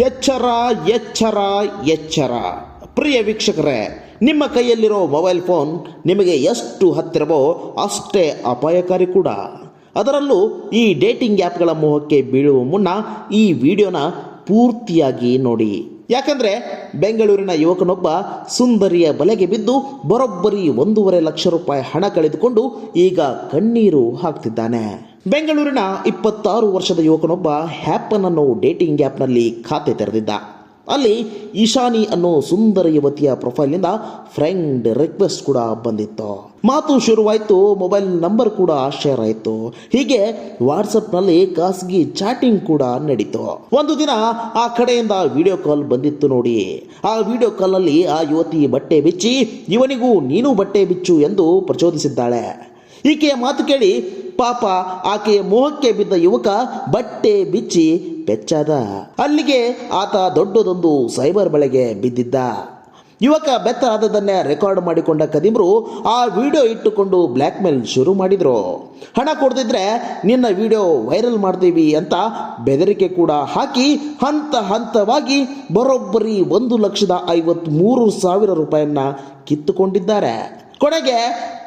ಎಚ್ಚರ ಎಚ್ಚರ ಎಚ್ಚರ. ಪ್ರಿಯ ವೀಕ್ಷಕರೇ, ನಿಮ್ಮ ಕೈಯಲ್ಲಿರೋ ಮೊಬೈಲ್ ಫೋನ್ ನಿಮಗೆ ಎಷ್ಟು ಹತ್ತಿರವೋ ಅಷ್ಟೇ ಅಪಾಯಕಾರಿ ಕೂಡ. ಅದರಲ್ಲೂ ಈ ಡೇಟಿಂಗ್ ಆ್ಯಪ್ಗಳ ಮೋಹಕ್ಕೆ ಬೀಳುವ ಮುನ್ನ ಈ ವಿಡಿಯೋನ ಪೂರ್ತಿಯಾಗಿ ನೋಡಿ. ಯಾಕಂದರೆ ಬೆಂಗಳೂರಿನ ಯುವಕನೊಬ್ಬ ಸುಂದರಿಯ ಬಲೆಗೆ ಬಿದ್ದು ಬರೋಬ್ಬರಿ 1.5 ಲಕ್ಷ ರೂಪಾಯಿ ಹಣ ಕಳೆದುಕೊಂಡು ಈಗ ಕಣ್ಣೀರು ಹಾಕ್ತಿದ್ದಾನೆ. ಬೆಂಗಳೂರಿನ 26 ವರ್ಷದ ಯುವಕನೊಬ್ಬ ಹ್ಯಾಪನ್ ಅನ್ನೋ ಡೇಟಿಂಗ್ ಆ್ಯಪ್ನಲ್ಲಿ ಖಾತೆ ತೆರೆದಿದ್ದ. ಅಲ್ಲಿ ಈಶಾನಿ ಅನ್ನೋ ಸುಂದರ ಯುವತಿಯ ಪ್ರೊಫೈಲ್ನಿಂದ ಫ್ರೆಂಡ್ ರಿಕ್ವೆಸ್ಟ್ ಕೂಡ ಬಂದಿತ್ತು. ಮಾತು ಶುರುವಾಯಿತು, ಮೊಬೈಲ್ ನಂಬರ್ ಕೂಡ ಶೇರ್ ಆಯಿತು. ಹೀಗೆ ವಾಟ್ಸಪ್ನಲ್ಲಿ ಖಾಸಗಿ ಚಾಟಿಂಗ್ ಕೂಡ ನಡೀತು. ಒಂದು ದಿನ ಆ ಕಡೆಯಿಂದ ವಿಡಿಯೋ ಕಾಲ್ ಬಂದಿತ್ತು ನೋಡಿ. ಆ ವಿಡಿಯೋ ಕಾಲ್ನಲ್ಲಿ ಆ ಯುವತಿ ಬಟ್ಟೆ ಬಿಚ್ಚಿ ಇವನಿಗೂ ನೀನು ಬಟ್ಟೆ ಬಿಚ್ಚು ಎಂದು ಪ್ರಚೋದಿಸಿದ್ದಾಳೆ. ಈಕೆಯ ಮಾತು ಕೇಳಿ ಪಾಪ ಆಕೆಯ ಮೋಹಕ್ಕೆ ಬಿದ್ದ ಯುವಕ ಬಟ್ಟೆ ಬಿಚ್ಚಿ ಬೆಚ್ಚಾದ. ಅಲ್ಲಿಗೆ ಆತ ದೊಡ್ಡದೊಂದು ಸೈಬರ್ ಬಲೆಗೆ ಬಿದ್ದಿದ್ದ. ಯುವಕ ಬೆತ್ತರಾದದನ್ನೇ ರೆಕಾರ್ಡ್ ಮಾಡಿಕೊಂಡ ಕದಿಮರು ಆ ವಿಡಿಯೋ ಇಟ್ಟುಕೊಂಡು ಬ್ಲ್ಯಾಕ್ ಮೇಲ್ ಶುರು ಮಾಡಿದ್ರು. ಹಣ ಕೊಡದಿದ್ರೆ ನಿನ್ನ ವಿಡಿಯೋ ವೈರಲ್ ಮಾಡ್ತೀವಿ ಅಂತ ಬೆದರಿಕೆ ಕೂಡ ಹಾಕಿ ಹಂತ ಹಂತವಾಗಿ ಬರೋಬ್ಬರಿ 1,53,000 ರೂಪಾಯಿಯನ್ನ ಕಿತ್ತುಕೊಂಡಿದ್ದಾರೆ. ಕೊನೆಗೆ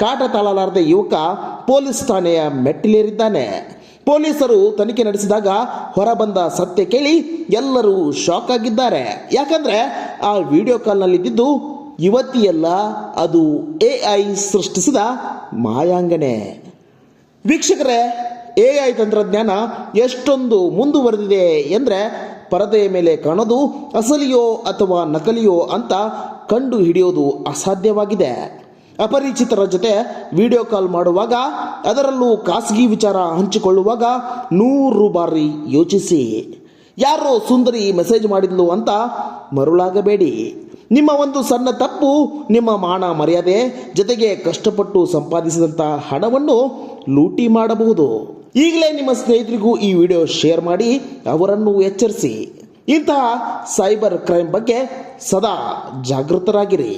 ಕಾಟ ತಾಳಲಾರದೆ ಯುವಕ ಪೊಲೀಸ್ ಠಾಣೆಯ ಮೆಟ್ಟಿಲೇರಿದ್ದಾನೆ. ಪೊಲೀಸರು ತನಿಖೆ ನಡೆಸಿದಾಗ ಹೊರಬಂದ ಸತ್ಯ ಕೇಳಿ ಎಲ್ಲರೂ ಶಾಕ್ ಆಗಿದ್ದಾರೆ. ಯಾಕಂದ್ರೆ ಆ ವಿಡಿಯೋ ಕಾಲ್ನಲ್ಲಿದ್ದು ಯುವತಿಯಲ್ಲ, ಅದು AI ಸೃಷ್ಟಿಸಿದ ಮಾಯಾಂಗನೆ. ವೀಕ್ಷಕರೇ, AI ತಂತ್ರಜ್ಞಾನ ಎಷ್ಟೊಂದು ಮುಂದುವರೆದಿದೆ ಎಂದರೆ ಪರದೆಯ ಮೇಲೆ ಕಾಣೋದು ಅಸಲಿಯೋ ಅಥವಾ ನಕಲಿಯೋ ಅಂತ ಕಂಡು ಹಿಡಿಯೋದು ಅಸಾಧ್ಯವಾಗಿದೆ. ಅಪರಿಚಿತರ ಜೊತೆ ವಿಡಿಯೋ ಕಾಲ್ ಮಾಡುವಾಗ, ಅದರಲ್ಲೂ ಖಾಸಗಿ ವಿಚಾರ ಹಂಚಿಕೊಳ್ಳುವಾಗ 100 ಬಾರಿ ಯೋಚಿಸಿ. ಯಾರೋ ಸುಂದರಿ ಮೆಸೇಜ್ ಮಾಡಿದ್ಲು ಅಂತ ಮರುಳಾಗಬೇಡಿ. ನಿಮ್ಮ ಒಂದು ಸಣ್ಣ ತಪ್ಪು ನಿಮ್ಮ ಮಾನ ಮರ್ಯಾದೆ ಜೊತೆಗೆ ಕಷ್ಟಪಟ್ಟು ಸಂಪಾದಿಸಿದಂಥ ಹಣವನ್ನು ಲೂಟಿ ಮಾಡಬಹುದು. ಈಗಲೇ ನಿಮ್ಮ ಸ್ನೇಹಿತರಿಗೂ ಈ ವಿಡಿಯೋ ಶೇರ್ ಮಾಡಿ ಅವರನ್ನು ಎಚ್ಚರಿಸಿ. ಇಂತಹ ಸೈಬರ್ ಕ್ರೈಮ್ ಬಗ್ಗೆ ಸದಾ ಜಾಗೃತರಾಗಿರಿ.